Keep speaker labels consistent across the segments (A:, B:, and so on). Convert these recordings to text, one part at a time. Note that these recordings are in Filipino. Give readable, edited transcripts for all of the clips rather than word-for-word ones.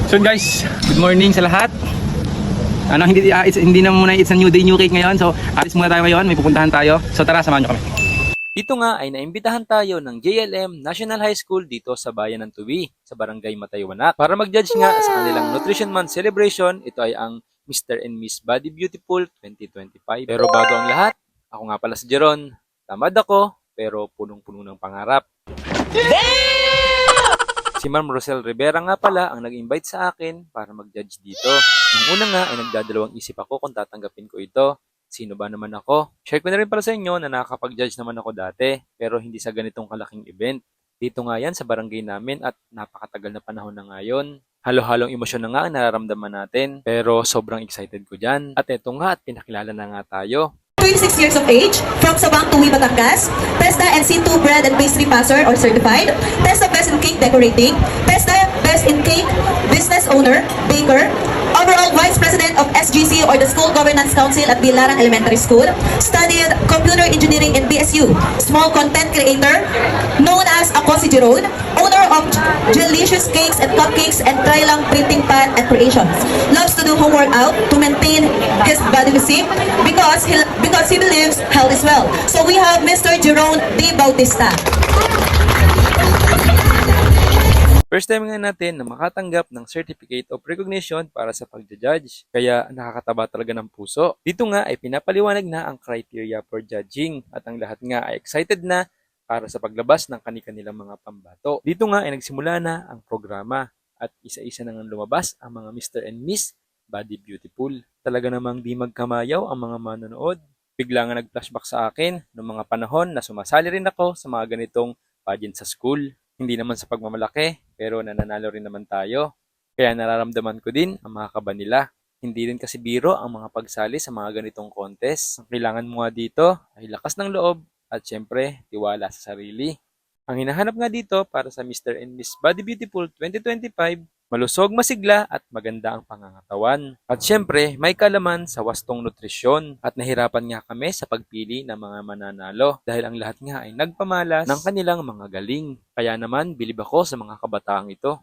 A: So guys, good morning sa lahat. Hindi na muna it's a new day, new cake ngayon. So alis muna tayo ngayon, may pupuntahan tayo. So tara, samahan nyo kami.
B: Dito nga ay naimbitahan tayo ng JLM National High School dito sa bayan ng Tuwi, sa barangay Mataywanak, para mag-judge nga sa kanilang Nutrition Month celebration. Ito ay ang Mr. and Miss Body Beautiful 2025. Pero bago ang lahat, ako nga pala si Jeron. Tamad ako, pero punong-puno ng pangarap. Si Ma'am Rosel Rivera nga pala ang nag-invite sa akin para mag-judge dito. Nung una nga ay nagdadalawang isip ako kung tatanggapin ko ito. Sino ba naman ako? Share ko na rin para sa inyo na nakakapag-judge naman ako dati, pero hindi sa ganitong kalaking event. Dito nga yan sa barangay namin at napakatagal na panahon na ngayon. Halo-halong emosyon na nga ang nararamdaman natin, pero sobrang excited ko dyan. At eto nga at pinakilala na nga tayo.
C: 26 years of age, from Sabang Tuwi, Batangas, Testa NC2 Bread and Pastry Passer or Certified, Testa Best in Cake Decorating, Testa Best in Cake Business Owner, Baker, overall Vice President of SGC or the School Governance Council at Bilarang Elementary School, studied Computer Engineering in BSU, small content creator, known as Ako si Jeron, owner of delicious cakes and cupcakes and Trilang Printing Pad and Creations, loves to do homework out to maintain his body physique because he believes health is well. So we have Mr. Jeron D. Bautista.
B: First time nga natin na makatanggap ng Certificate of Recognition para sa pagja-judge, kaya nakakataba talaga ng puso. Dito nga ay pinapaliwanag na ang criteria for judging at ang lahat nga ay excited na para sa paglabas ng kanilang mga pambato. Dito nga ay nagsimula na ang programa at isa-isa na nga lumabas ang mga Mr. and Miss Body Beautiful. Talaga namang di magkamayaw ang mga manonood. Bigla nga nag-flashback sa akin noong mga panahon na sumasali rin ako sa mga ganitong pageant sa school. Hindi naman sa pagmamalaki, pero nananalo rin naman tayo. Kaya nararamdaman ko din ang mga kaba nila. Hindi rin kasi biro ang mga pagsali sa mga ganitong contest. Ang kailangan mo nga dito ay lakas ng loob at syempre tiwala sa sarili. Ang hinahanap nga dito para sa Mr. and Miss Body Beautiful 2025, malusog, masigla at maganda ang pangangatawan. At syempre, may kalaman sa wastong nutrisyon at nahirapan nga kami sa pagpili ng mga mananalo dahil ang lahat nga ay nagpamalas ng kanilang mga galing. Kaya naman, bilib ako sa mga kabataang ito.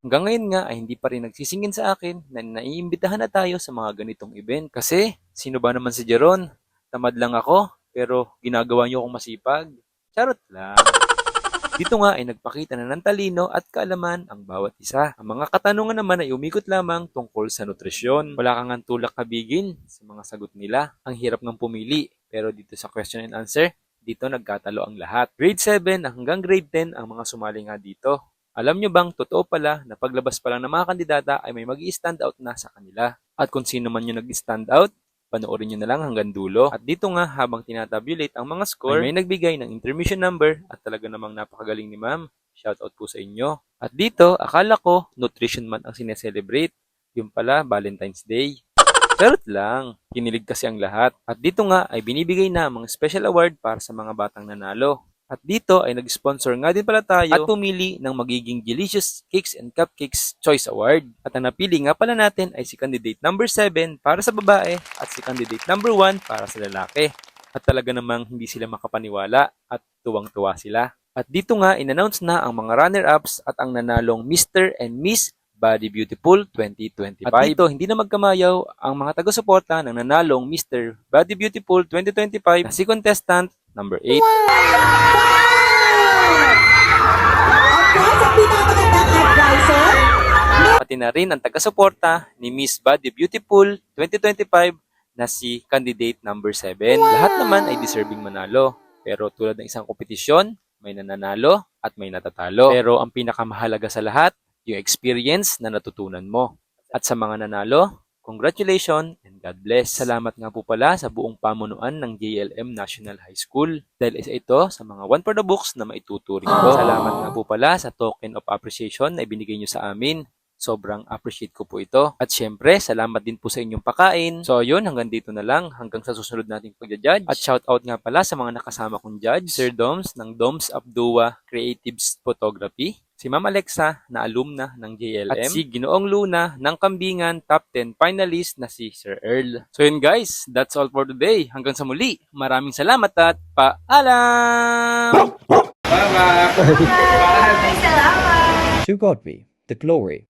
B: Hanggang ngayon nga ay hindi pa rin nagsisingin sa akin na naiimbitahan na tayo sa mga ganitong event. Kasi, sino ba naman si Jeron? Tamad lang ako, pero ginagawa niyo akong masipag. Charot lang. Dito nga ay nagpakita na ng talino at kaalaman ang bawat isa. Ang mga katanungan naman ay umikot lamang tungkol sa nutrisyon. Wala kang tulak kabigin sa mga sagot nila. Ang hirap ng pumili. Pero dito sa question and answer, dito nagkatalo ang lahat. Grade 7 hanggang grade 10 ang mga sumali nga dito. Alam nyo bang totoo pala na paglabas pa lang ng mga kandidata ay may mag-i-stand out na sa kanila. At kung sino man yung nag-stand out, panoorin nyo na lang hanggang dulo. At dito nga habang tinatabulate ang mga score, ay may nagbigay ng intermission number at talaga namang napakagaling ni ma'am. Shoutout po sa inyo. At dito, akala ko Nutrition Month ang sineselebrate. Yung pala, Valentine's Day. Charot lang. Kinilig kasi ang lahat. At dito nga ay binibigay na mga special award para sa mga batang nanalo. At dito ay nag-sponsor nga din pala tayo at pumili ng magiging Delicious Cakes and Cupcakes Choice Award. At ang napili nga pala natin ay si candidate number 7 para sa babae at si candidate number 1 para sa lalaki. At talaga namang hindi sila makapaniwala at tuwang-tuwa sila. At dito nga in-announce na ang mga runner-ups at ang nanalong Mr. and Miss Body Beautiful 2025. At dito, hindi na magkamayaw ang mga taga-suporta ng nanalong Mr. Body Beautiful 2025 na si contestant number 8. Pati na rin ang taga-suporta ni Miss Body Beautiful 2025 na si candidate number 7. Lahat naman ay deserving manalo. Pero tulad ng isang kompetisyon, may nananalo at may natatalo. Pero ang pinakamahalaga sa lahat, yung experience na natutunan mo. At sa mga nanalo, congratulations and God bless. Salamat nga po pala sa buong pamunuan ng JLM National High School. Dahil isa ito sa mga one for the books na maituturing ko. Salamat nga po pala sa token of appreciation na ibinigay nyo sa amin. Sobrang appreciate ko po ito. At syempre, salamat din po sa inyong pakain. So yun, hanggang dito na lang. Hanggang sa susunod nating pagja-judge. At shoutout nga pala sa mga nakasama kong judge. Sir Doms ng Doms Abdua Creatives Photography. Si Ma'am Alexa na alumna ng JLM at si Ginoong Luna ng Kambingan Top 10 finalist na si Sir Earl. So yun guys, that's all for today. Hanggang sa muli, maraming salamat at paalam!
A: Bye-bye. Bye.
D: To God be the glory.